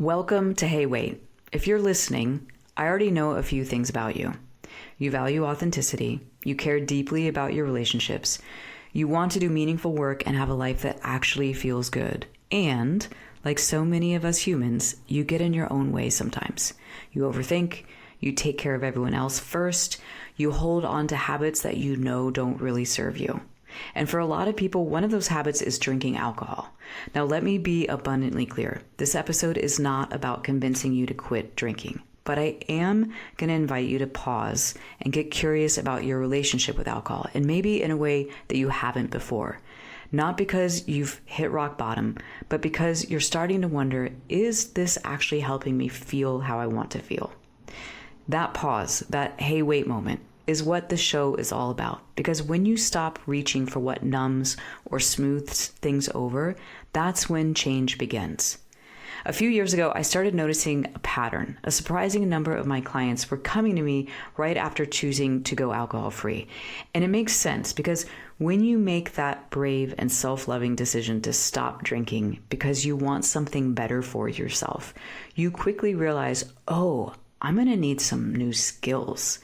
Welcome to Hey Wait. If you're listening, I already know a few things about you. You value authenticity, you care deeply about your relationships, you want to do meaningful work and have a life that actually feels good. And, like so many of us humans, you get in your own way sometimes. You overthink, you take care of everyone else first, you hold on to habits that you know don't really serve you. And for a lot of people, one of those habits is drinking alcohol. Now, let me be abundantly clear. This episode is not about convincing you to quit drinking, but I am going to invite you to pause and get curious about your relationship with alcohol, and maybe in a way that you haven't before. Not because you've hit rock bottom, but because you're starting to wonder, is this actually helping me feel how I want to feel? That pause, that hey wait moment, is what the show is all about. Because when you stop reaching for what numbs or smooths things over, that's when change begins. A few years ago, I started noticing a pattern. A surprising number of my clients were coming to me right after choosing to go alcohol-free. And it makes sense because when you make that brave and self-loving decision to stop drinking because you want something better for yourself, you quickly realize, oh, I'm going to need some new skills.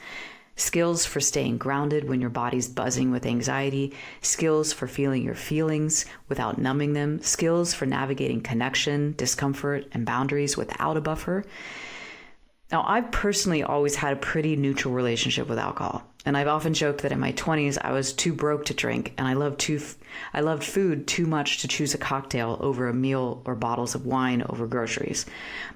Skills for staying grounded when your body's buzzing with anxiety, skills for feeling your feelings without numbing them, skills for navigating connection, discomfort, and boundaries without a buffer. Now, I've personally always had a pretty neutral relationship with alcohol, and I've often joked that in my 20s I was too broke to drink, and I loved food too much to choose a cocktail over a meal or bottles of wine over groceries.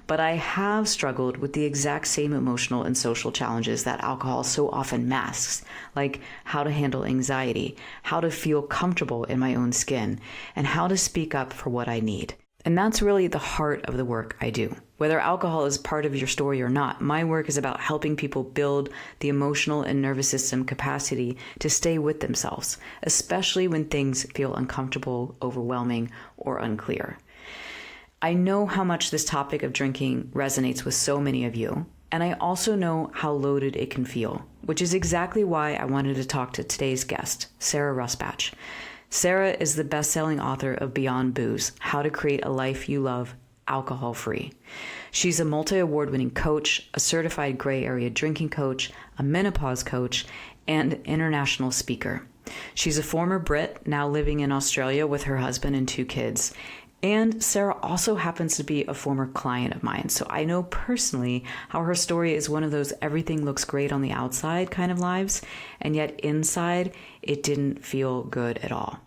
But I have struggled with the exact same emotional and social challenges that alcohol so often masks, like how to handle anxiety, how to feel comfortable in my own skin, and how to speak up for what I need. And that's really the heart of the work I do. Whether alcohol is part of your story or not, my work is about helping people build the emotional and nervous system capacity to stay with themselves, especially when things feel uncomfortable, overwhelming, or unclear. I know how much this topic of drinking resonates with so many of you, and I also know how loaded it can feel, which is exactly why I wanted to talk to today's guest, Sarah Rusbatch. Sarah is the best-selling author of Beyond Booze, How to Create a Life You Love, Alcohol-Free. She's a multi-award-winning coach, a certified gray area drinking coach, a menopause coach, and international speaker. She's a former Brit, now living in Australia with her husband and 2 kids. And Sarah also happens to be a former client of mine, so I know personally how her story is one of those everything looks great on the outside kind of lives, and yet inside it didn't feel good at all.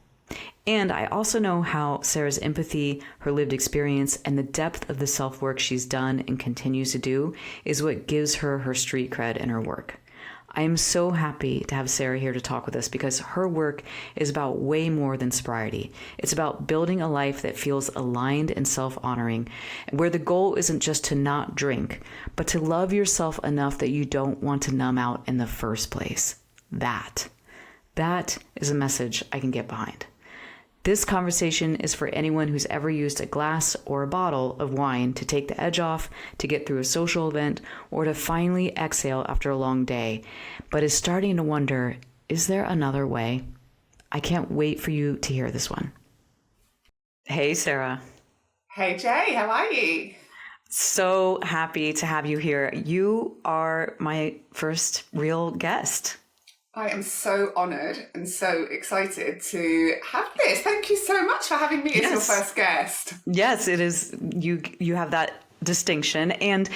And I also know how Sarah's empathy, her lived experience, and the depth of the self-work she's done and continues to do is what gives her her street cred in her work. I am so happy to have Sarah here to talk with us because her work is about way more than sobriety. It's about building a life that feels aligned and self-honoring, where the goal isn't just to not drink, but to love yourself enough that you don't want to numb out in the first place. That is a message I can get behind. This conversation is for anyone who's ever used a glass or a bottle of wine to take the edge off, to get through a social event, or to finally exhale after a long day, but is starting to wonder, is there another way? I can't wait for you to hear this one. Hey, Sarah. Hey, Jay, how are you? So happy to have you here. You are my first real guest. I am so honoured and so excited to have this. Thank you so much for having me as your first guest. Yes, it is. You have that distinction. And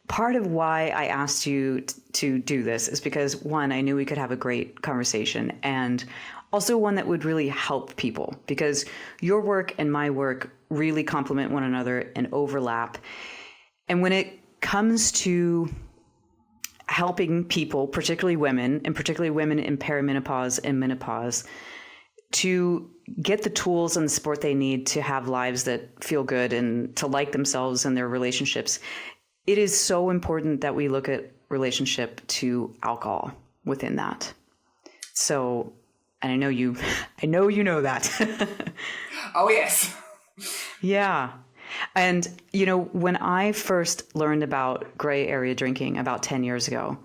part of why I asked you to do this is because, one, I knew we could have a great conversation, and also one that would really help people, because your work and my work really complement one another and overlap. And when it comes to helping people, particularly women, and particularly women in perimenopause and menopause, to get the tools and the support they need to have lives that feel good and to like themselves and their relationships, it is so important that we look at relationship to alcohol within that. So, and I know you know that. Oh, yes. Yeah. And, when I first learned about gray area drinking about 10 years ago,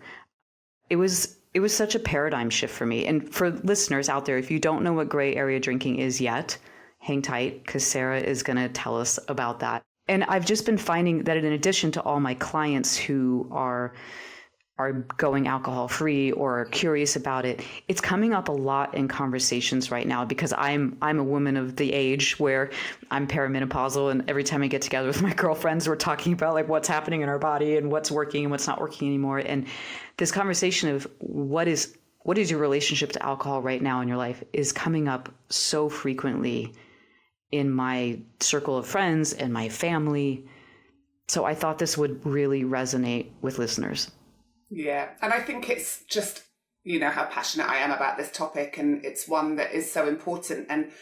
it was such a paradigm shift for me. And for listeners out there, if you don't know what gray area drinking is yet, hang tight, because Sarah is going to tell us about that. And I've just been finding that in addition to all my clients who are going alcohol free or are curious about it, it's coming up a lot in conversations right now because I'm a woman of the age where I'm perimenopausal, and every time I get together with my girlfriends, we're talking about like what's happening in our body and what's working and what's not working anymore. And this conversation of what is your relationship to alcohol right now in your life is coming up so frequently in my circle of friends and my family. So I thought this would really resonate with listeners. Yeah. And I think it's just, how passionate I am about this topic, and it's one that is so important. And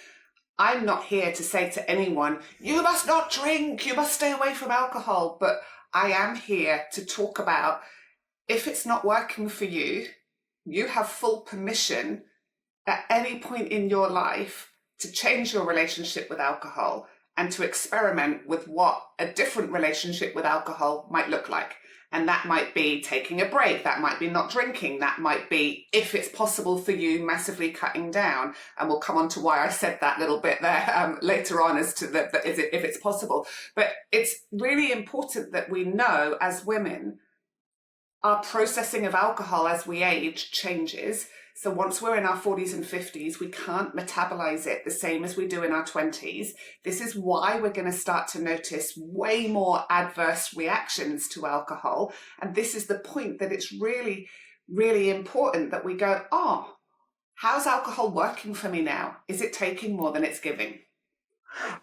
I'm not here to say to anyone, you must not drink, you must stay away from alcohol. But I am here to talk about, if it's not working for you, you have full permission at any point in your life to change your relationship with alcohol and to experiment with what a different relationship with alcohol might look like. And that might be taking a break, that might be not drinking, that might be, if it's possible for you, massively cutting down. And we'll come on to why I said that little bit there later on as to if it's possible. But it's really important that we know as women, our processing of alcohol as we age changes. So once we're in our 40s and 50s, we can't metabolize it the same as we do in our 20s. This is why we're going to start to notice way more adverse reactions to alcohol. And this is the point that it's really, really important that we go, oh, how's alcohol working for me now? Is it taking more than it's giving?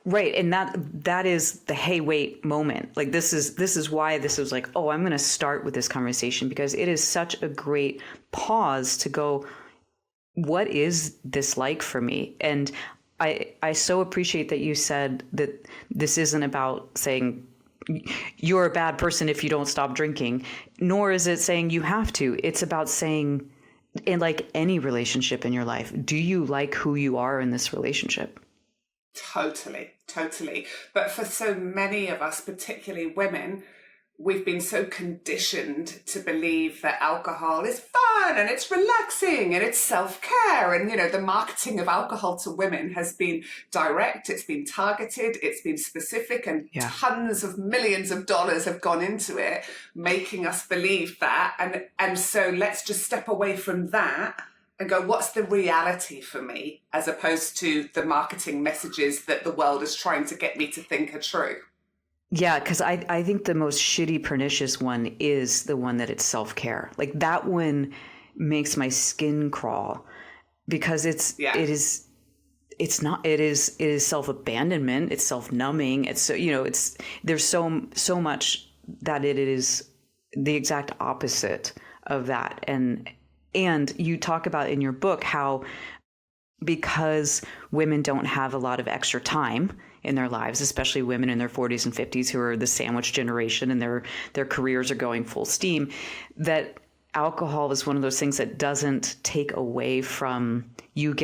Right. And that is the, hey, wait moment. Like this is why this was like, oh, I'm going to start with this conversation, because it is such a great pause to go, what is this like for me? And I so appreciate that you said that this isn't about saying you're a bad person if you don't stop drinking, nor is it saying you have to. It's about saying, in like any relationship in your life, do you like who you are in this relationship? Totally. But for so many of us, particularly women, we've been so conditioned to believe that alcohol is fun and it's relaxing and it's self-care. And, the marketing of alcohol to women has been direct, it's been targeted, it's been specific, and tons of millions of dollars have gone into it, making us believe that. And so let's just step away from that and go, what's the reality for me, as opposed to the marketing messages that the world is trying to get me to think are true. Yeah, because I think the most shitty, pernicious one is the one that it's self-care. Like that one makes my skin crawl, because it is self-abandonment, it's self-numbing. It's so, there's so much that it is the exact opposite of that. And you talk about in your book how, because women don't have a lot of extra time in their lives, especially women in their 40s and 50s who are the sandwich generation and their careers are going full steam, that alcohol is one of those things that doesn't take away from you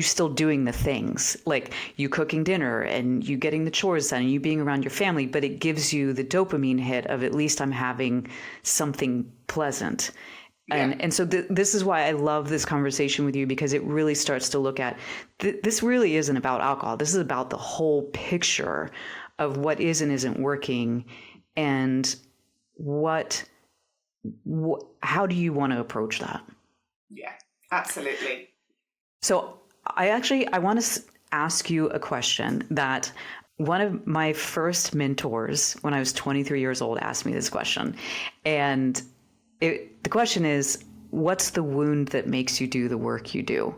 still doing the things, like you cooking dinner and you getting the chores done and you being around your family, but it gives you the dopamine hit of, at least I'm having something pleasant. Yeah. And so this is why I love this conversation with you, because it really starts to look at, this really isn't about alcohol. This is about the whole picture of what is and isn't working, and how do you want to approach that? Yeah, absolutely. So I want to ask you a question that one of my first mentors when I was 23 years old asked me this question. And the question is, what's the wound that makes you do the work you do?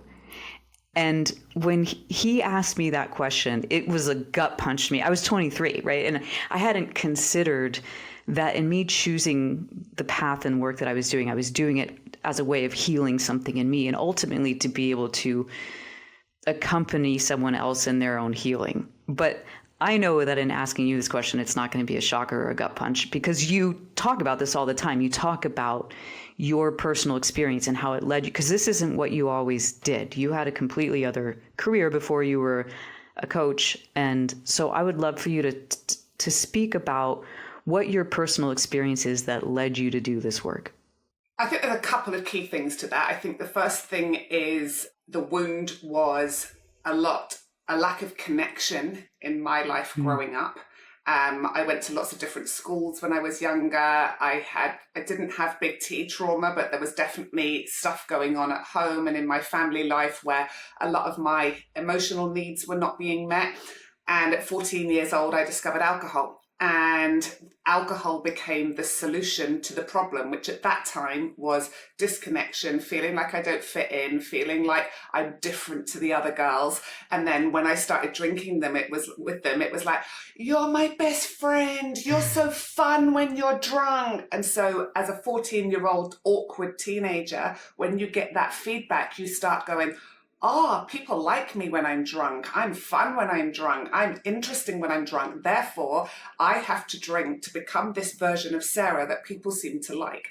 And when he asked me that question, it was a gut punch to me. I was 23, right? And I hadn't considered that in me choosing the path and work that I was doing it as a way of healing something in me, and ultimately to be able to accompany someone else in their own healing. But I know that in asking you this question, it's not going to be a shocker or a gut punch, because you talk about this all the time. You talk about your personal experience and how it led you, because this isn't what you always did. You had a completely other career before you were a coach. And so I would love for you to speak about what your personal experience is that led you to do this work. I think there's a couple of key things to that. I think the first thing is the wound was a lack of connection in my life growing up. I went to lots of different schools when I was younger. I didn't have big T trauma, but there was definitely stuff going on at home and in my family life where a lot of my emotional needs were not being met. And at 14 years old, I discovered alcohol. And alcohol became the solution to the problem, which at that time was disconnection, feeling like I don't fit in, feeling like I'm different to the other girls. And then when I started drinking them, it was like, you're my best friend. You're so fun when you're drunk. And so as a 14-year-old awkward teenager, when you get that feedback, you start going, people like me when I'm drunk. I'm fun when I'm drunk. I'm interesting when I'm drunk. Therefore, I have to drink to become this version of Sarah that people seem to like.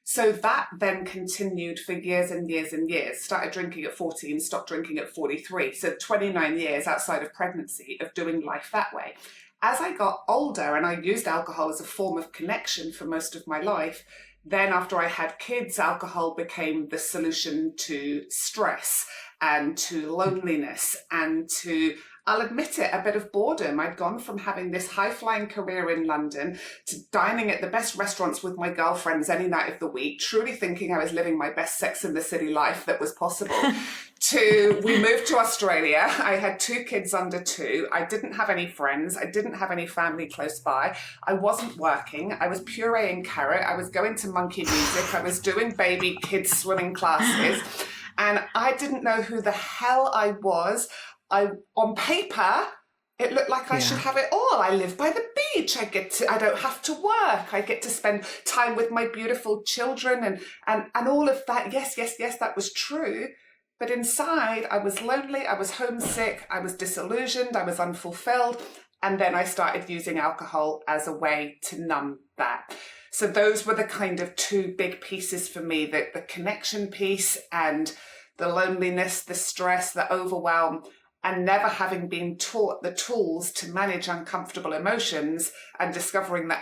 So that then continued for years and years and years. Started drinking at 14, stopped drinking at 43. So 29 years outside of pregnancy of doing life that way. As I got older and I used alcohol as a form of connection for most of my life, then after I had kids, alcohol became the solution to stress and to loneliness and to, I'll admit it, a bit of boredom. I'd gone from having this high-flying career in London to dining at the best restaurants with my girlfriends any night of the week, truly thinking I was living my best Sex and the City life that was possible, to we moved to Australia. I had 2 kids under 2. I didn't have any friends. I didn't have any family close by. I wasn't working. I was pureeing carrot. I was going to monkey music. I was doing baby kids swimming classes. And I didn't know who the hell I was. On paper, it looked like I should have it all. I live by the beach. I don't have to work. I get to spend time with my beautiful children and all of that. Yes, that was true. But inside, I was lonely. I was homesick. I was disillusioned. I was unfulfilled. And then I started using alcohol as a way to numb that. So those were the kind of 2 big pieces for me, the connection piece and the loneliness, the stress, the overwhelm, and never having been taught the tools to manage uncomfortable emotions and discovering that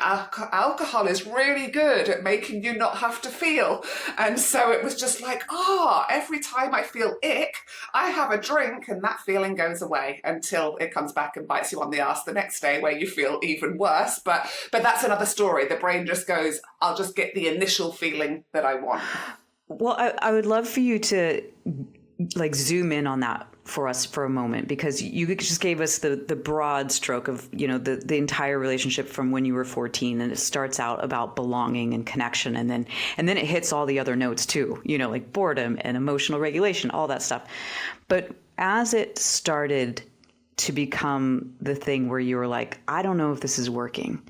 alcohol is really good at making you not have to feel. And so it was just like, every time I feel ick, I have a drink and that feeling goes away until it comes back and bites you on the ass the next day where you feel even worse. But that's another story. The brain just goes, I'll just get the initial feeling that I want. Well, I would love for you to zoom in on that for us for a moment, because you just gave us the broad stroke of, the entire relationship from when you were 14, and it starts out about belonging and connection. And then it hits all the other notes too, like boredom and emotional regulation, all that stuff. But as it started to become the thing where you were like, I don't know if this is working.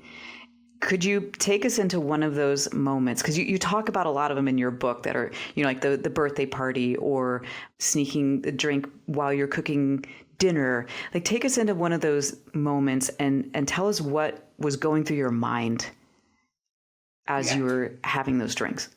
Could you take us into one of those moments? Because you talk about a lot of them in your book that are, like the birthday party or sneaking a drink while you're cooking dinner. Like, take us into one of those moments and tell us what was going through your mind as you were having those drinks.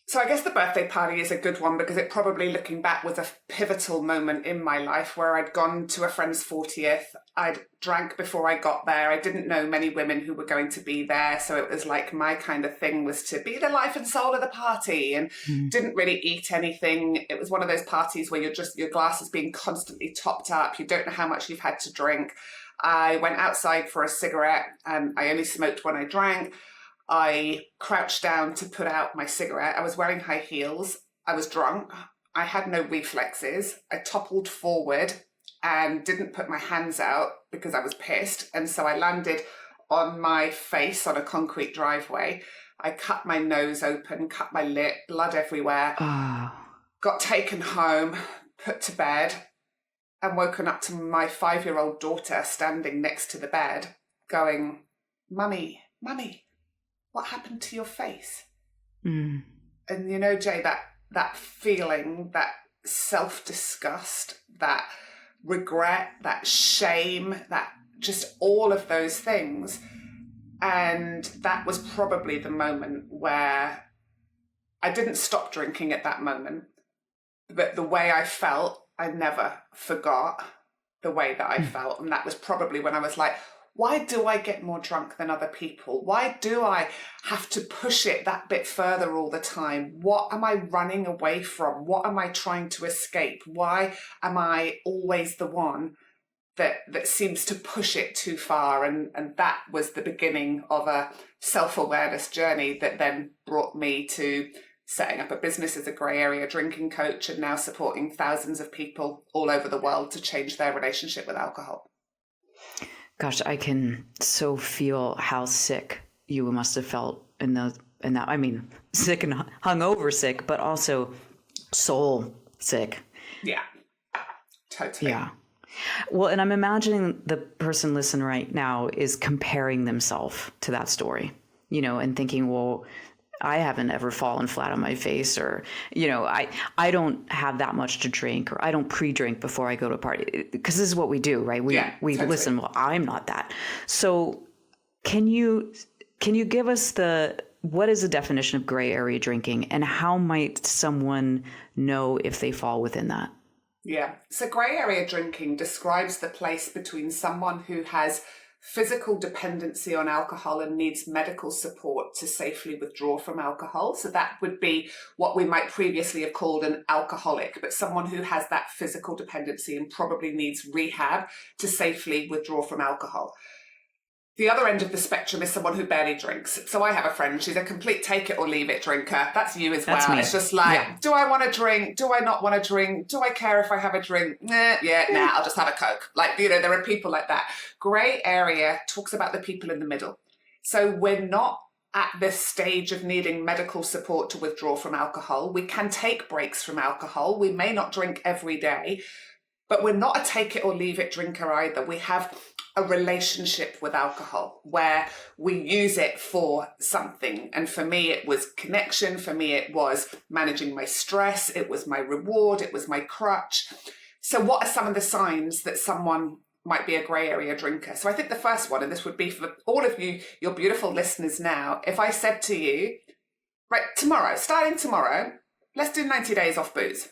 So I guess the birthday party is a good one because it probably, looking back, was a pivotal moment in my life where I'd gone to a friend's 40th. I'd drank before I got there. I didn't know many women who were going to be there. So it was like my kind of thing was to be the life and soul of the party, and didn't really eat anything. It was one of those parties where your glass is being constantly topped up. You don't know how much you've had to drink. I went outside for a cigarette. I only smoked when I drank. I crouched down to put out my cigarette. I was wearing high heels. I was drunk. I had no reflexes. I toppled forward and didn't put my hands out because I was pissed. And so I landed on my face on a concrete driveway. I cut my nose open, cut my lip, blood everywhere. Got taken home, put to bed, and woken up to my 5-year-old daughter standing next to the bed going, Mummy, what happened to your face? And Jay, that feeling, that self-disgust, that regret, that shame, that just all of those things. And that was probably the moment where I didn't stop drinking at that moment, but the way I felt, I never forgot the way that I felt. And that was probably when I was like, why do I get more drunk than other people? Why do I have to push it that bit further all the time? What am I running away from? What am I trying to escape? Why am I always the one that seems to push it too far. And that was the beginning of a self-awareness journey that then brought me to setting up a business as a grey area drinking coach, and now supporting thousands of people all over the world to change their relationship with alcohol. Gosh, I can so feel how sick you must have felt in that. I mean, sick and hungover sick, but also soul sick. Yeah, totally. Yeah. Well, and I'm imagining the person listening right now is comparing themselves to that story, and thinking, well, I haven't ever fallen flat on my face, or, I don't have that much to drink, or I don't pre-drink before I go to a party, because this is what we do, right? We totally. Listen, well, I'm not that. So can you give us what is the definition of gray area drinking, and how might someone know if they fall within that? Yeah. So grey area drinking describes the place between someone who has physical dependency on alcohol and needs medical support to safely withdraw from alcohol. So that would be what we might previously have called an alcoholic, but someone who has that physical dependency and probably needs rehab to safely withdraw from alcohol. The other end of the spectrum is someone who barely drinks. So I have a friend, she's a complete take it or leave it drinker. That's you as well. That's me. It's just like, Do I want to drink? Do I not want to drink? Do I care if I have a drink? I'll just have a Coke. There are people like that. Grey area talks about the people in the middle. So we're not at this stage of needing medical support to withdraw from alcohol. We can take breaks from alcohol. We may not drink every day, but we're not a take it or leave it drinker either. We have a relationship with alcohol where we use it for something. And for me, it was connection. For me, it was managing my stress. It was my reward. It was my crutch. So what are some of the signs that someone might be a grey area drinker? So I think the first one, and this would be for all of you, your beautiful listeners now, if I said to you, right, starting tomorrow, let's do 90 days off booze.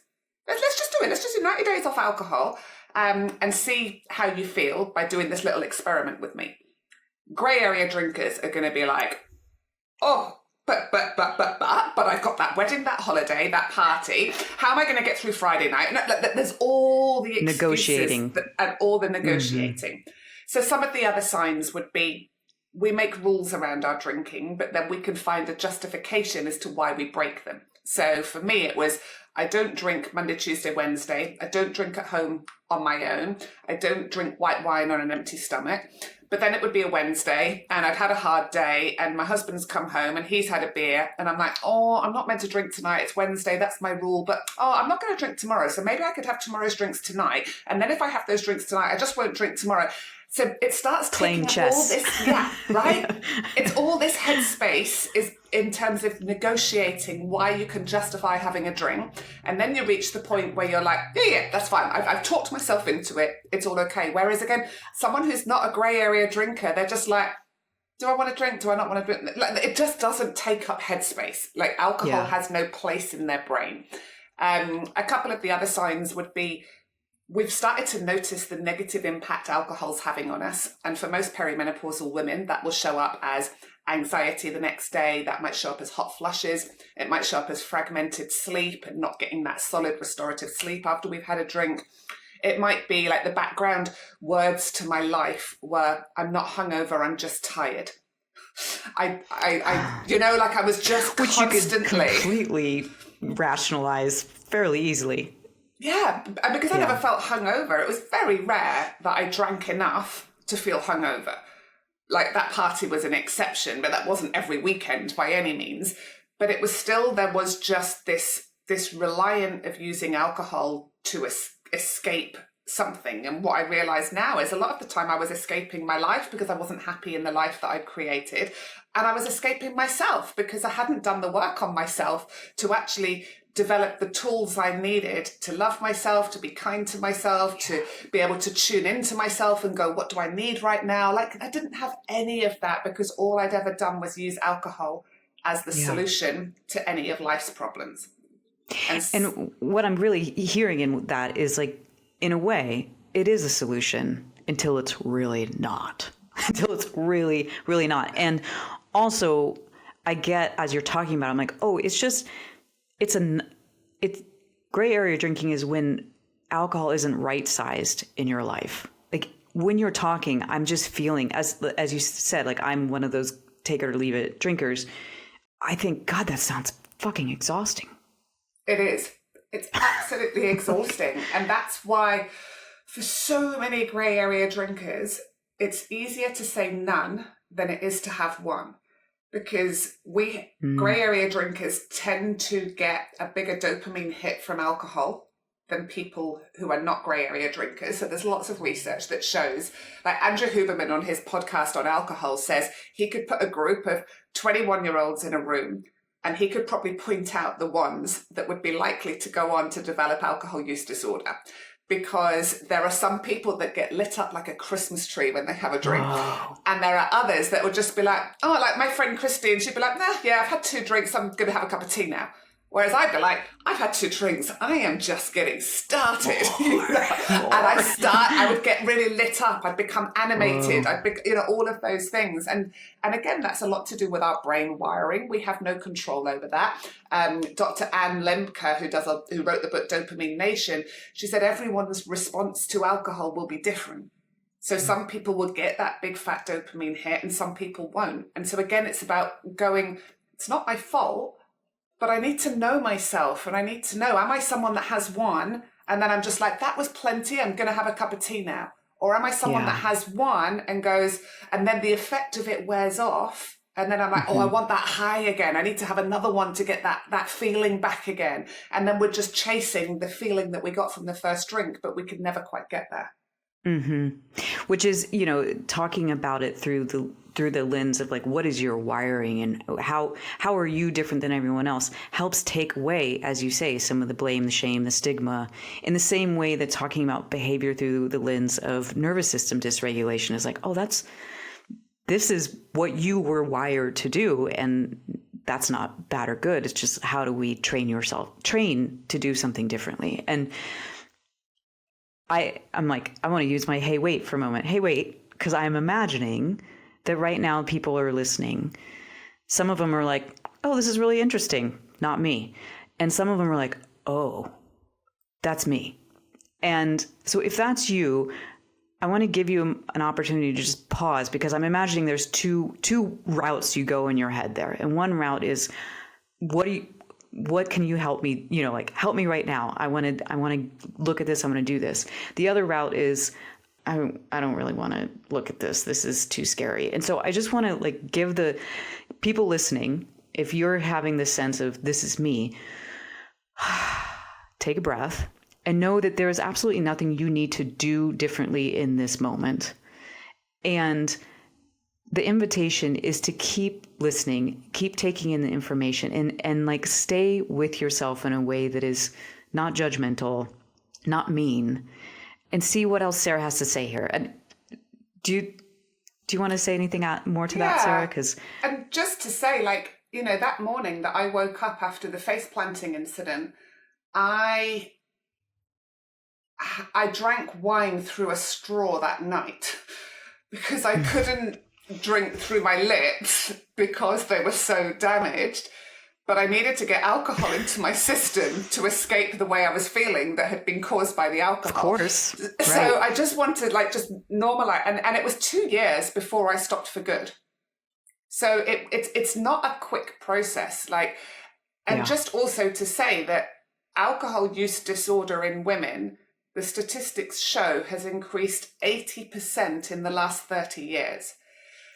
Let's just do it. Let's just do 90 days off alcohol. And see how you feel by doing this little experiment with me. Grey area drinkers are going to be like, oh, but I've got that wedding, that holiday, that party. How am I going to get through Friday night? There's all the excuses negotiating and all the negotiating. Mm-hmm. So some of the other signs would be, we make rules around our drinking, but then we can find a justification as to why we break them. So for me, it was, I don't drink Monday, Tuesday, Wednesday. I don't drink at home on my own. I don't drink white wine on an empty stomach. But then it would be a Wednesday and I'd had a hard day and my husband's come home and he's had a beer and I'm like, oh, I'm not meant to drink tonight. It's Wednesday. That's my rule. But, I'm not going to drink tomorrow. So maybe I could have tomorrow's drinks tonight. And then if I have those drinks tonight, I just won't drink tomorrow. So it starts playing taking chess. All this, right? It's all this headspace is in terms of negotiating why you can justify having a drink. And then you reach the point where you're like, yeah, that's fine. I've talked myself into it. It's all okay. Whereas again, someone who's not a grey area drinker, they're just like, do I want to drink? Do I not want to drink? Like, it just doesn't take up headspace. Like alcohol has no place in their brain. A couple of the other signs would be, we've started to notice the negative impact alcohol's having on us. And for most perimenopausal women, that will show up as anxiety the next day. That might show up as hot flushes. It might show up as fragmented sleep and not getting that solid restorative sleep after we've had a drink. It might be like the background words to my life were, I'm not hungover, I'm just tired. I was just which constantly... you could completely rationalize fairly easily. Yeah, because I never felt hungover. It was very rare that I drank enough to feel hungover. Like that party was an exception, but that wasn't every weekend by any means. But it was still, there was just this reliant of using alcohol to escape something. And what I realize now is a lot of the time I was escaping my life because I wasn't happy in the life that I'd created. And I was escaping myself because I hadn't done the work on myself to actually develop the tools I needed to love myself, to be kind to myself, to be able to tune into myself and go, what do I need right now? Like, I didn't have any of that because all I'd ever done was use alcohol as the solution to any of life's problems. And what I'm really hearing in that is, like, in a way, it is a solution until it's really not. Until it's really, really not. And also, I get, as you're talking about, I'm like, oh, it's gray area drinking is when alcohol isn't right-sized in your life. Like, when you're talking, I'm just feeling, as you said, like I'm one of those take it or leave it drinkers. I think, God, that sounds fucking exhausting. It is. It's absolutely exhausting. And that's why for so many grey area drinkers, it's easier to say none than it is to have one. Because grey area drinkers tend to get a bigger dopamine hit from alcohol than people who are not grey area drinkers. So there's lots of research that shows, like Andrew Huberman on his podcast on alcohol says he could put a group of 21-year-olds in a room and he could probably point out the ones that would be likely to go on to develop alcohol use disorder. Because there are some people that get lit up like a Christmas tree when they have a drink. Oh. And there are others that would just be like, oh, like my friend Christine, she'd be like, nah, yeah, I've had 2 drinks, I'm going to have a cup of tea now. Whereas I'd be like, I've had 2 drinks, I am just getting started. And I would get really lit up, I'd become animated, I'd be, all of those things. And again, that's a lot to do with our brain wiring. We have no control over that. Dr. Ann Lemke, who wrote the book Dopamine Nation, she said everyone's response to alcohol will be different. So some people will get that big fat dopamine hit and some people won't. And so again, it's about going, it's not my fault, but I need to know myself and I need to know, am I someone that has one and then I'm just like, that was plenty, I'm going to have a cup of tea now? Or am I someone that has one and goes, and then the effect of it wears off and then I'm like, oh, I want that high again. I need to have another one to get that feeling back again. And then we're just chasing the feeling that we got from the first drink, but we could never quite get there. Which is, talking about it through the lens of like, what is your wiring and how are you different than everyone else helps take away, as you say, some of the blame, the shame, the stigma, in the same way that talking about behavior through the lens of nervous system dysregulation is like, oh, this is what you were wired to do. And that's not bad or good. It's just, how do we train to do something differently? And I'm like, I want to use my hey, wait for a moment. Hey, wait, because I'm imagining that right now people are listening. Some of them are like, oh, this is really interesting. Not me. And some of them are like, oh, that's me. And so if that's you, I want to give you an opportunity to just pause, because I'm imagining there's two routes you go in your head there. And one route is, what can you help me, help me right now. I want to look at this. I'm going to do this. The other route is, I don't really want to look at this. This is too scary. And so I just want to give the people listening, if you're having this sense of this is me, take a breath and know that there is absolutely nothing you need to do differently in this moment. And the invitation is to keep listening, keep taking in the information, and stay with yourself in a way that is not judgmental, not mean, and see what else Sarah has to say here. And do you want to say anything more to that, Sarah? And just to say, that morning that I woke up after the face planting incident, I drank wine through a straw that night because I couldn't drink through my lips because they were so damaged, but I needed to get alcohol into my system to escape the way I was feeling that had been caused by the alcohol. Of course. So right. I just wanted just normalize, and it was 2 years before I stopped for good. So it's not a quick process. Just also to say that alcohol use disorder in women, the statistics show, has increased 80% in the last 30 years.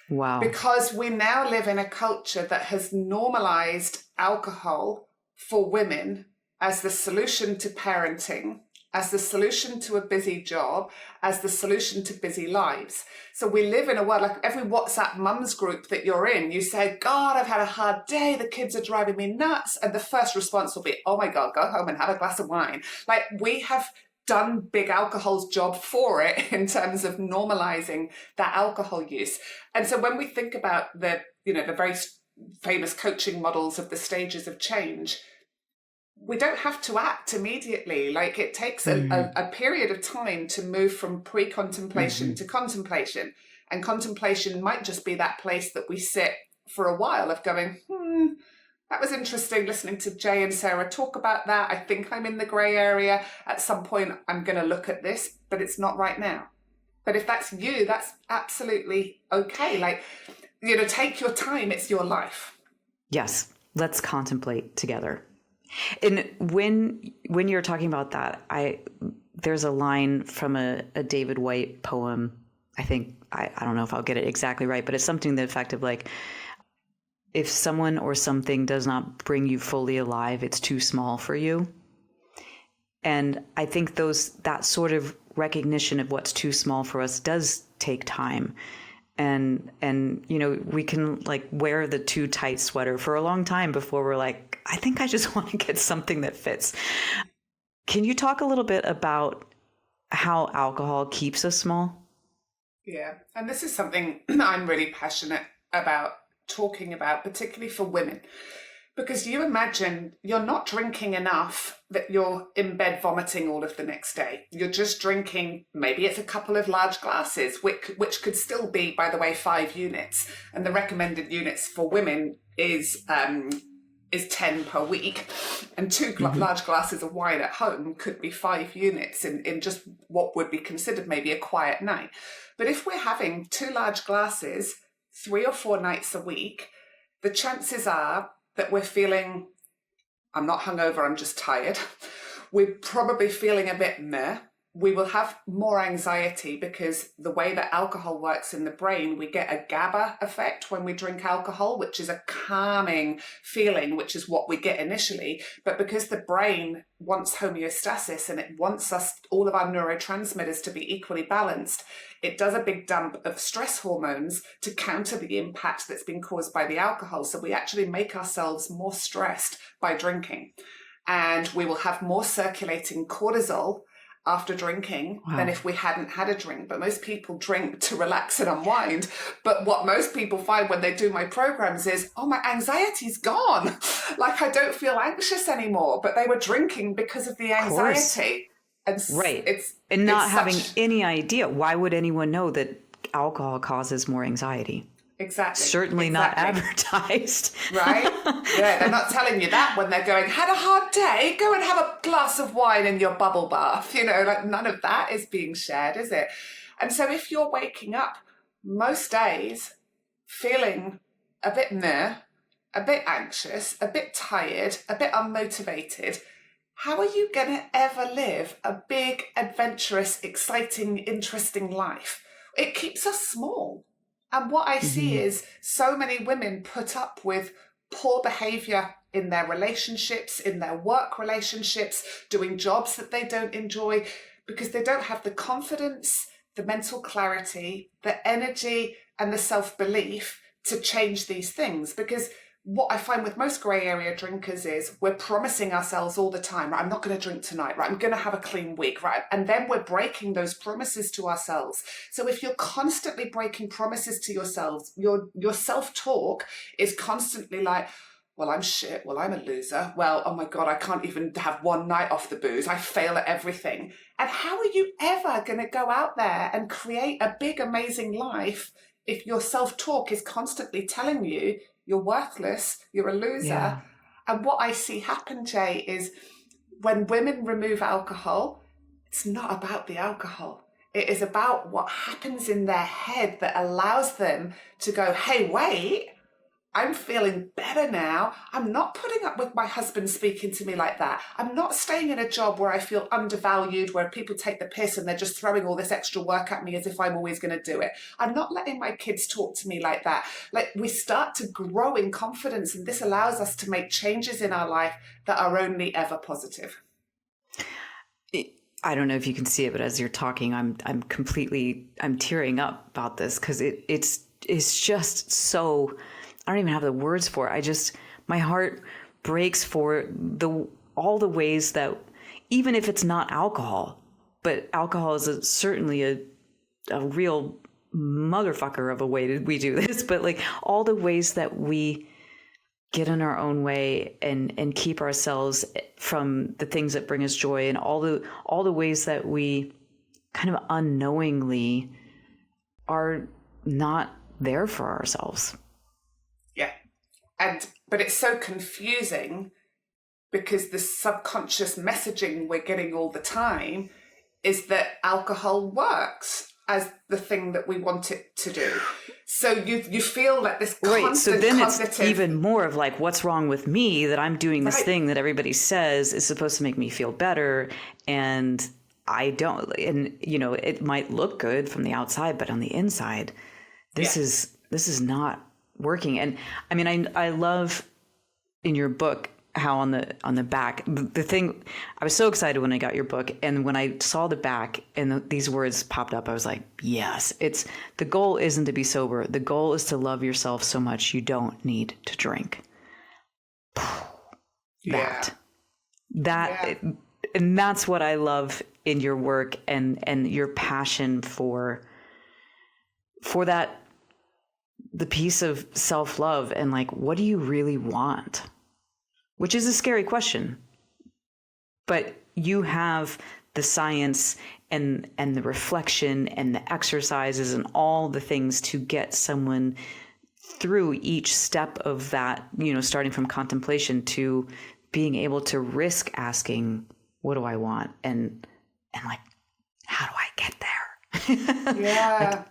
Wow. Because we now live in a culture that has normalized alcohol for women as the solution to parenting, as the solution to a busy job, as the solution to busy lives. So we live in a world, every WhatsApp mums group that you're in, you say, God, I've had a hard day, the kids are driving me nuts. And the first response will be, oh my God, go home and have a glass of wine. We have done big alcohol's job for it in terms of normalizing that alcohol use. And so when we think about the very famous coaching models of the stages of change, we don't have to act immediately. It takes a period of time to move from pre-contemplation to contemplation. And contemplation might just be that place that we sit for a while of going, that was interesting listening to Jay and Sarah talk about that. I think I'm in the grey area. At some point, I'm going to look at this, but it's not right now. But if that's you, that's absolutely okay. Like, take your time. It's your life. Yes. Let's contemplate together. And when you're talking about that, there's a line from a David White poem. I think, I don't know if I'll get it exactly right, but it's something to the effect of like, if someone or something does not bring you fully alive, it's too small for you. And I think that sort of recognition of what's too small for us does take time. And we can like wear the too tight sweater for a long time before we're like, I think I just want to get something that fits. Can you talk a little bit about how alcohol keeps us small? Yeah. And this is something I'm really passionate about talking about, particularly for women. Because you imagine you're not drinking enough that you're in bed vomiting all of the next day. You're just drinking, maybe it's a couple of large glasses, which could still be, by the way, 5 units. And the recommended units for women is 10 per week. And 2 large glasses of wine at home could be 5 units in just what would be considered maybe a quiet night. But if we're having 2 large glasses 3 or 4 nights a week, the chances are that we're feeling, I'm not hungover, I'm just tired. We're probably feeling a bit meh. We will have more anxiety because the way that alcohol works in the brain, we get a GABA effect when we drink alcohol, which is a calming feeling, which is what we get initially. But because the brain wants homeostasis and it wants all of our neurotransmitters to be equally balanced, it does a big dump of stress hormones to counter the impact that's been caused by the alcohol. So we actually make ourselves more stressed by drinking. And we will have more circulating cortisol after drinking than if we hadn't had a drink. But most people drink to relax and unwind. But what most people find when they do my programs is, oh, my anxiety's gone. Like, I don't feel anxious anymore. But they were drinking because of the anxiety. And right. And not having any idea. Why would anyone know that alcohol causes more anxiety? Exactly. Certainly not advertised. Right? Yeah, they're not telling you that when they're going, had a hard day, go and have a glass of wine in your bubble bath. Like none of that is being shared, is it? And so if you're waking up most days feeling a bit meh, a bit anxious, a bit tired, a bit unmotivated, how are you going to ever live a big, adventurous, exciting, interesting life? It keeps us small. And what I see is so many women put up with poor behavior in their relationships, in their work relationships, doing jobs that they don't enjoy because they don't have the confidence, the mental clarity, the energy, and the self-belief to change these things. Because what I find with most grey area drinkers is we're promising ourselves all the time, right, I'm not going to drink tonight, right, I'm going to have a clean week, right? And then we're breaking those promises to ourselves. So if you're constantly breaking promises to yourselves, your self-talk is constantly like, well, I'm shit, well, I'm a loser, well, oh my God, I can't even have one night off the booze, I fail at everything. And how are you ever going to go out there and create a big, amazing life if your self-talk is constantly telling you you're worthless, you're a loser? Yeah. And what I see happen, Jay, is when women remove alcohol, it's not about the alcohol. It is about what happens in their head that allows them to go, hey, wait, I'm feeling better now. I'm not putting up with my husband speaking to me like that. I'm not staying in a job where I feel undervalued, where people take the piss and they're just throwing all this extra work at me as if I'm always going to do it. I'm not letting my kids talk to me like that. Like, we start to grow in confidence, and this allows us to make changes in our life that are only ever positive. I don't know if you can see it, but as you're talking, I'm tearing up about this because it's just so, I don't even have the words for it. My heart breaks for all the ways that, even if it's not alcohol, but alcohol is certainly a real motherfucker of a way we do this, but like all the ways that we get in our own way and keep ourselves from the things that bring us joy, and all the ways that we kind of unknowingly are not there for ourselves. Yeah. But it's so confusing because the subconscious messaging we're getting all the time is that alcohol works. as the thing that we want it to do. So you feel like this right. constant So then cognitive... it's even more of like, what's wrong with me that I'm doing this Right. thing that everybody says is supposed to make me feel better, and I don't. And it might look good from the outside, but on the inside, this is not working. And I mean, I love in your book how on the back, the thing, I was so excited when I got your book, and when I saw the back and these words popped up, I was like, yes, the goal isn't to be sober. The goal is to love yourself so much you don't need to drink. That, and that's what I love in your work and your passion for that, the piece of self-love, and like, what do you really want? Which is a scary question, but you have the science and the reflection and the exercises and all the things to get someone through each step of that, starting from contemplation to being able to risk asking, what do I want? And like, how do I get there? Yeah.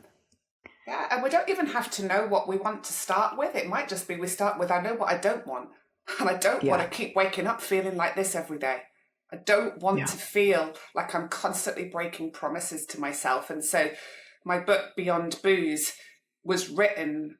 Yeah. And we don't even have to know what we want to start with. It might just be we start with, I know what I don't want. And I don't want to keep waking up feeling like this every day. I don't want to feel like I'm constantly breaking promises to myself. And so my book, Beyond Booze, was written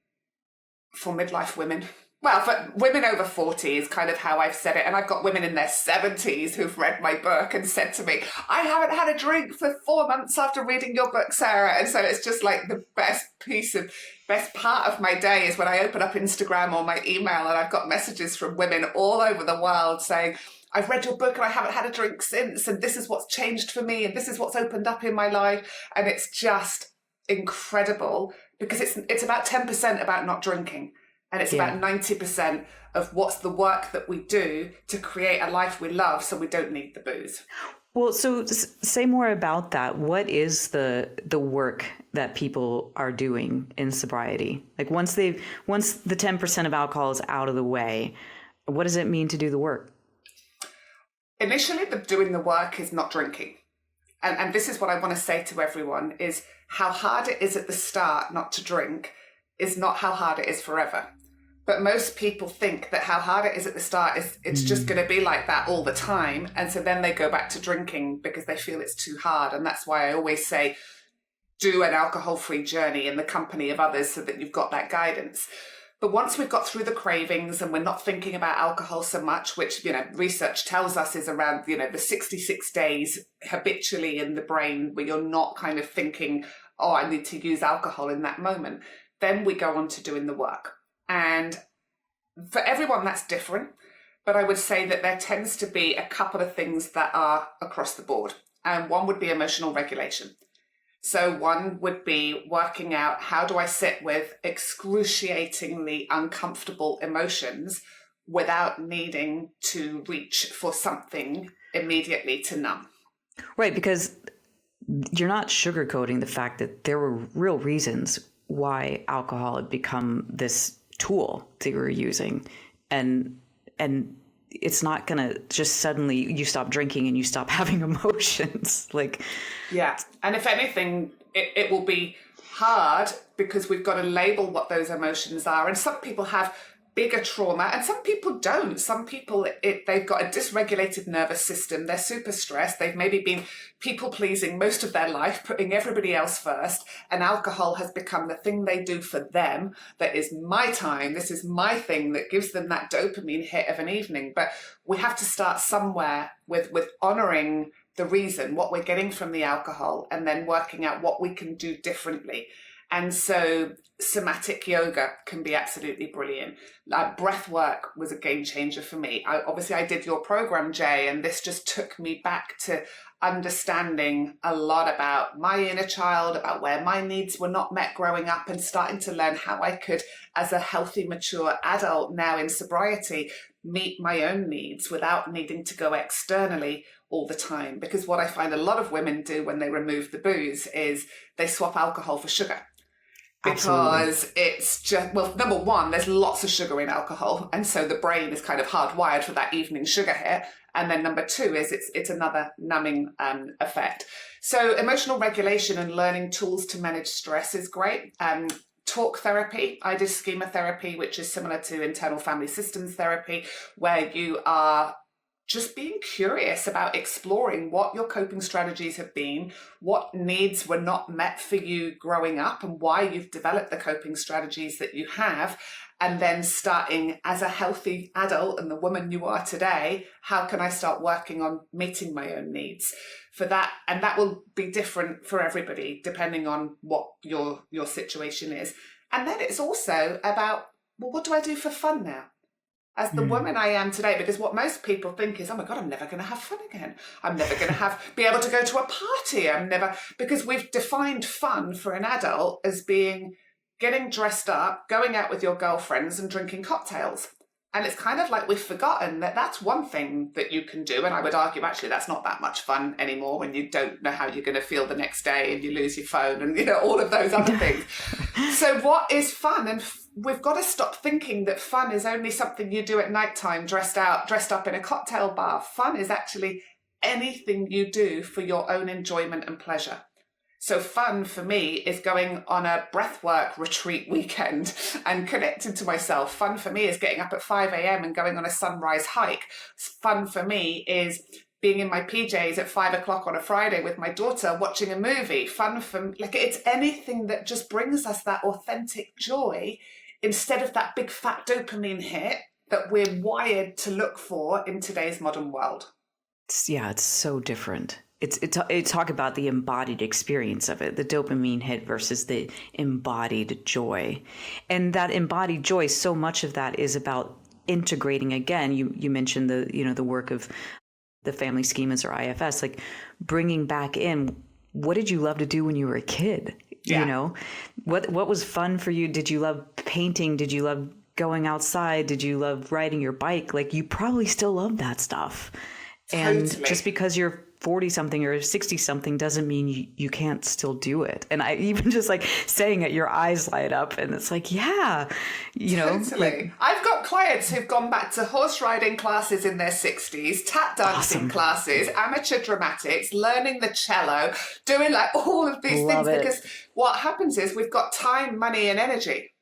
for midlife women. Well, for women over 40 is kind of how I've said it. And I've got women in their 70s who've read my book and said to me, I haven't had a drink for 4 months after reading your book, Sarah. And so it's just like the best part of my day is when I open up Instagram or my email and I've got messages from women all over the world saying, I've read your book and I haven't had a drink since, and this is what's changed for me, and this is what's opened up in my life. And it's just incredible because it's about 10% about not drinking. And it's about 90% of what's the work that we do to create a life we love so we don't need the booze. Well, so say more about that. What is the work that people are doing in sobriety? Like once the 10% of alcohol is out of the way, what does it mean to do the work? Initially, doing the work is not drinking. And this is what I want to say to everyone is how hard it is at the start not to drink is not how hard it is forever. But most people think that how hard it is at the start is it's just going to be like that all the time. And so then they go back to drinking because they feel it's too hard. And that's why I always say, do an alcohol-free journey in the company of others so that you've got that guidance. But once we've got through the cravings and we're not thinking about alcohol so much, which, research tells us is around, the 66 days habitually in the brain where you're not kind of thinking, oh, I need to use alcohol in that moment. Then we go on to doing the work. And for everyone, that's different. But I would say that there tends to be a couple of things that are across the board. And one would be emotional regulation. So one would be working out, how do I sit with excruciatingly uncomfortable emotions without needing to reach for something immediately to numb? Right, because you're not sugarcoating the fact that there were real reasons why alcohol had become this tool that you were using, and it's not gonna just suddenly you stop drinking and you stop having emotions. And if anything, it will be hard because we've got to label what those emotions are. And some people have bigger trauma and some people don't. Some people, they've got a dysregulated nervous system. They're super stressed. They've maybe been people pleasing most of their life, putting everybody else first. And alcohol has become the thing they do for them. That is my time. This is my thing that gives them that dopamine hit of an evening. But we have to start somewhere with honoring the reason, what we're getting from the alcohol, and then working out what we can do differently. And so somatic yoga can be absolutely brilliant. Breath work was a game changer for me. I did your program, Jay, and this just took me back to understanding a lot about my inner child, about where my needs were not met growing up, and starting to learn how I could, as a healthy, mature adult now in sobriety, meet my own needs without needing to go externally all the time. Because what I find a lot of women do when they remove the booze is they swap alcohol for sugar. Absolutely. because it's just, well, number one, there's lots of sugar in alcohol, and so the brain is kind of hardwired for that evening sugar hit. And then number two is it's another numbing effect. So emotional regulation and learning tools to manage stress is great. Talk therapy. I did schema therapy, which is similar to internal family systems therapy, where you are just being curious about exploring what your coping strategies have been, what needs were not met for you growing up, and why you've developed the coping strategies that you have. And then starting as a healthy adult and the woman you are today, how can I start working on meeting my own needs for that? And that will be different for everybody depending on what your situation is. And then it's also about, well, what do I do for fun now? As the woman I am today, because what most people think is, oh my God, I'm never going to have fun again. I'm never going to be able to go to a party. Because we've defined fun for an adult as being getting dressed up, going out with your girlfriends and drinking cocktails. And it's kind of like we've forgotten that that's one thing that you can do. And I would argue, actually, that's not that much fun anymore when you don't know how you're going to feel the next day and you lose your phone and, all of those other things. So what is fun? And we've got to stop thinking that fun is only something you do at nighttime, dressed up in a cocktail bar. Fun is actually anything you do for your own enjoyment and pleasure. So fun for me is going on a breathwork retreat weekend and connecting to myself. Fun for me is getting up at 5 a.m. and going on a sunrise hike. Fun for me is being in my PJs at 5 o'clock on a Friday with my daughter watching a movie. Fun for, it's anything that just brings us that authentic joy instead of that big fat dopamine hit that we're wired to look for in today's modern world. It's so different. It's talk about the embodied experience of it, the dopamine hit versus the embodied joy. And that embodied joy, so much of that is about integrating. Again, you mentioned the work of the family schemas or IFS, like bringing back in, what did you love to do when you were a kid? Yeah. What was fun for you? Did you love painting? Did you love going outside? Did you love riding your bike? Like, you probably still love that stuff. Totally. And just because you're 40 something or 60 something doesn't mean you can't still do it. And I even just like saying it, your eyes light up and it's like, yeah, Totally. I've got clients who've gone back to horse riding classes in their 60s, tap dancing classes, amateur dramatics, learning the cello, doing like all of these things. Because what happens is we've got time, money and energy.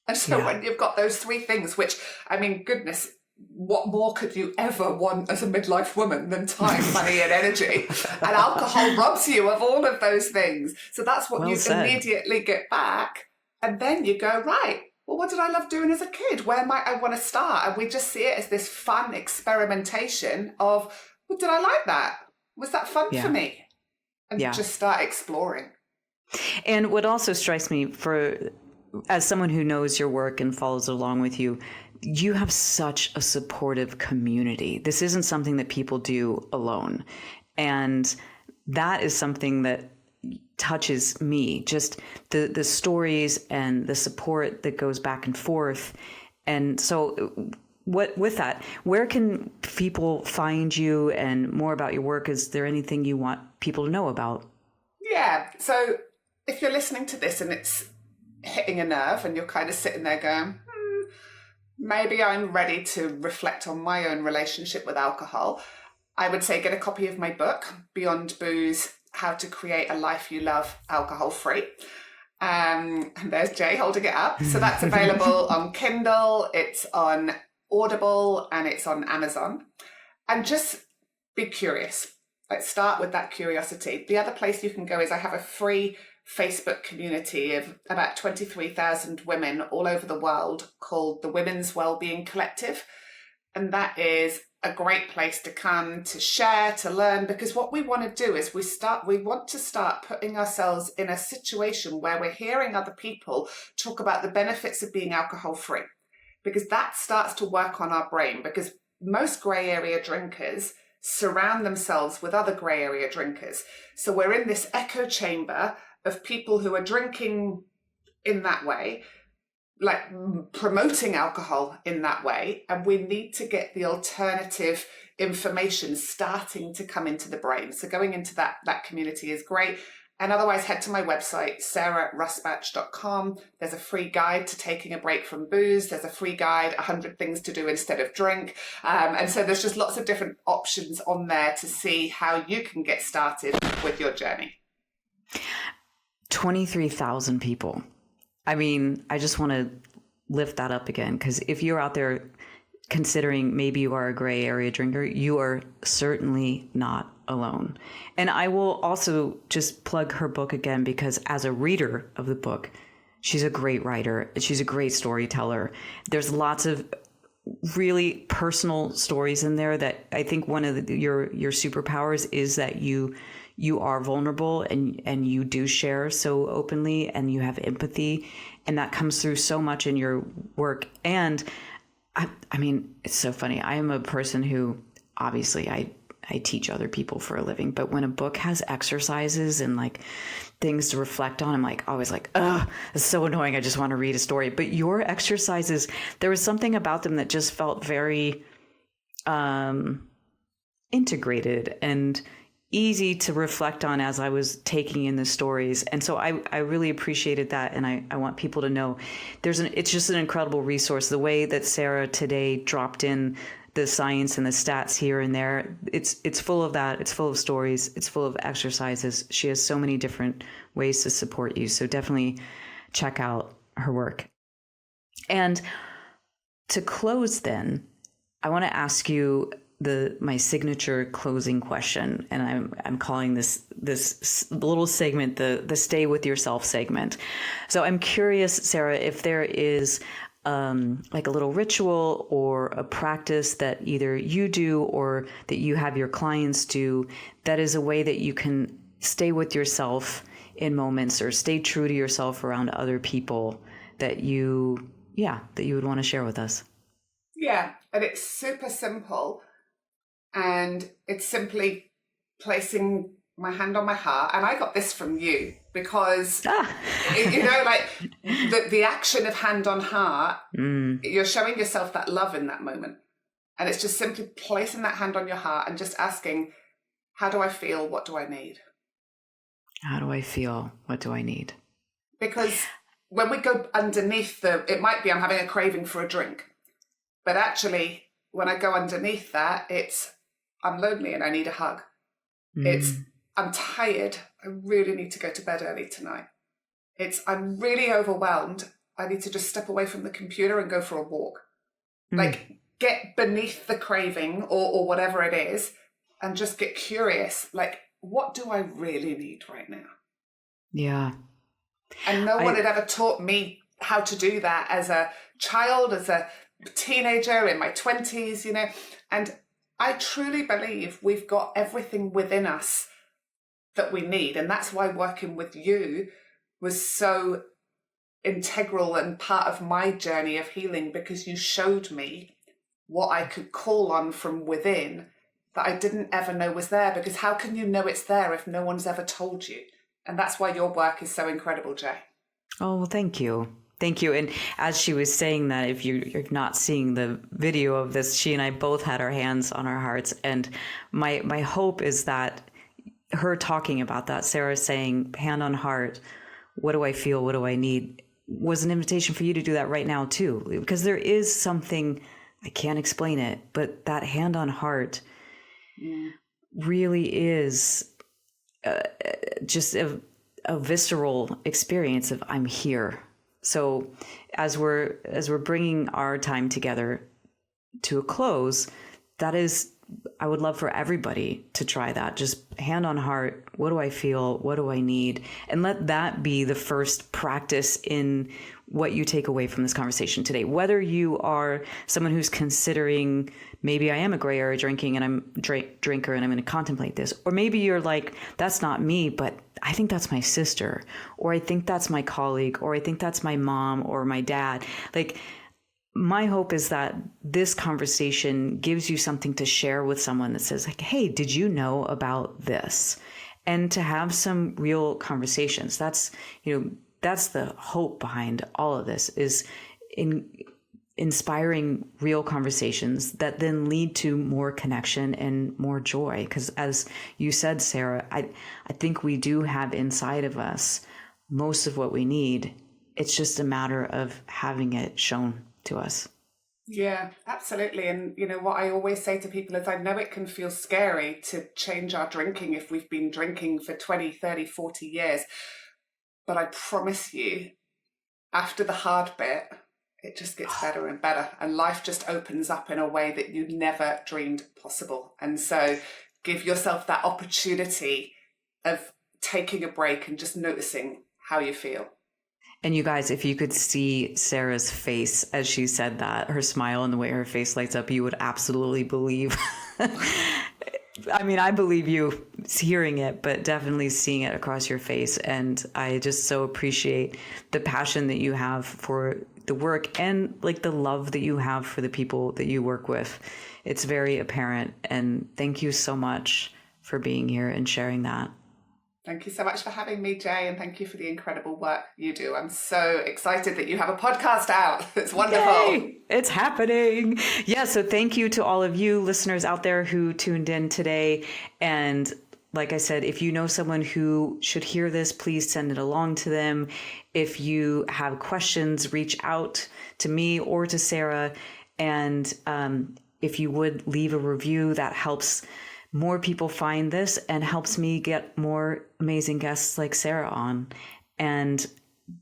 And so when you've got those three things, which, I mean, goodness, what more could you ever want as a midlife woman than time, money and energy? And alcohol robs you of all of those things. So that's what immediately get back. And then you go, right, well, what did I love doing as a kid? Where might I want to start? And we just see it as this fun experimentation of, well, did I like that? Was that fun for me? And just start exploring. And what also strikes me, as someone who knows your work and follows along with you, you have such a supportive community. This isn't something that people do alone. And that is something that touches me, just the stories and the support that goes back and forth. And so with that, where can people find you and more about your work? Is there anything you want people to know about? Yeah. So if you're listening to this and it's hitting a nerve and you're kind of sitting there going, maybe I'm ready to reflect on my own relationship with alcohol, I would say get a copy of my book, Beyond Booze, How to Create a Life You Love Alcohol-Free. And there's Jay holding it up. So that's available on Kindle, it's on Audible, and it's on Amazon. And just be curious. Let's start with that curiosity. The other place you can go is I have a free Facebook community of about 23,000 women all over the world called the Women's Wellbeing Collective. And that is a great place to come, to share, to learn, because what we want to do is we want to start putting ourselves in a situation where we're hearing other people talk about the benefits of being alcohol free, because that starts to work on our brain, because most grey area drinkers surround themselves with other grey area drinkers. So we're in this echo chamber of people who are drinking in that way, like promoting alcohol in that way. And we need to get the alternative information starting to come into the brain. So going into that community is great. And otherwise, head to my website, sarah@rusbatch.com. There's a free guide to taking a break from booze. There's a free guide, 100 things to do instead of drink. And so there's just lots of different options on there to see how you can get started with your journey. 23,000 people. I mean, I just want to lift that up again, because if you're out there considering maybe you are a gray area drinker, you are certainly not alone. And I will also just plug her book again, because as a reader of the book, she's a great writer. She's a great storyteller. There's lots of really personal stories in there that I think one of your superpowers is that you are vulnerable and you do share so openly and you have empathy, and that comes through so much in your work. And I mean, it's so funny. I am a person who obviously I teach other people for a living, but when a book has exercises and like things to reflect on, I'm like always like, oh, it's so annoying. I just want to read a story. But your exercises, there was something about them that just felt very integrated and easy to reflect on as I was taking in the stories. And so I really appreciated that. And I want people to know it's just an incredible resource. The way that Sarah today dropped in the science and the stats here and there, it's full of that. It's full of stories. It's full of exercises. She has so many different ways to support you. So definitely check out her work. And to close then, I want to ask you my signature closing question, and I'm calling this little segment the Stay With Yourself segment. So I'm curious, Sarah, if there is like a little ritual or a practice that either you do or that you have your clients do, that is a way that you can stay with yourself in moments or stay true to yourself around other people that you would want to share with us. Yeah, and it's super simple. And it's simply placing my hand on my heart. And I got this from you because, like the action of hand on heart, you're showing yourself that love in that moment. And it's just simply placing that hand on your heart and just asking, how do I feel? What do I need? How do I feel? What do I need? Because when we go underneath it might be I'm having a craving for a drink. But actually, when I go underneath that, it's I'm lonely and I need a hug. It's I'm tired. I really need to go to bed early tonight. It's I'm really overwhelmed. I need to just step away from the computer and go for a walk. Like get beneath the craving or whatever it is and just get curious. Like, what do I really need right now? Yeah. And no one had ever taught me how to do that as a child, as a teenager, in my 20s, and I truly believe we've got everything within us that we need. And that's why working with you was so integral and part of my journey of healing, because you showed me what I could call on from within that I didn't ever know was there. Because how can you know it's there if no one's ever told you? And that's why your work is so incredible, Jay. Oh, well, thank you. Thank you. And as she was saying that, if you're not seeing the video of this, she and I both had our hands on our hearts. And my hope is that her talking about that, Sarah saying, hand on heart, what do I feel? What do I need? Was an invitation for you to do that right now too. Because there is something, I can't explain it, but that hand on heart really is just a visceral experience of I'm here. So as we're bringing our time together to a close, that is, I would love for everybody to try that. Just hand on heart. What do I feel? What do I need? And let that be the first practice in what you take away from this conversation today. Whether you are someone who's considering, maybe I am a gray area drinker and I'm drinker and I'm going to contemplate this. Or maybe you're like, that's not me, but I think that's my sister, or I think that's my colleague, or I think that's my mom or my dad. Like, my hope is that this conversation gives you something to share with someone that says like, hey, did you know about this? And to have some real conversations. That's the hope behind all of this, is inspiring real conversations that then lead to more connection and more joy. Because as you said, Sarah, I think we do have inside of us most of what we need. It's just a matter of having it shown to us. Yeah, absolutely. And, what I always say to people is I know it can feel scary to change our drinking if we've been drinking for 20, 30, 40 years. But I promise you, after the hard bit, it just gets better and better. And life just opens up in a way that you never dreamed possible. And so give yourself that opportunity of taking a break and just noticing how you feel. And you guys, if you could see Sarah's face as she said that, her smile and the way her face lights up, you would absolutely believe. I mean, I believe you hearing it, but definitely seeing it across your face. And I just so appreciate the passion that you have for the work and like the love that you have for the people that you work with. It's very apparent. And thank you so much for being here and sharing that. Thank you so much for having me, Jay, and thank you for the incredible work you do. I'm so excited that you have a podcast out. It's wonderful. Yay! It's happening. Yeah, so thank you to all of you listeners out there who tuned in today. And like I said, if you know someone who should hear this, please send it along to them. If you have questions, reach out to me or to Sarah. And if you would leave a review, that helps more people find this and helps me get more amazing guests like Sarah on. And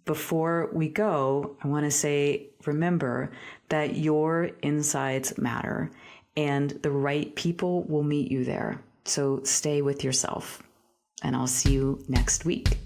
before we go, I want to say, remember that your insides matter and the right people will meet you there. So stay with yourself, and I'll see you next week.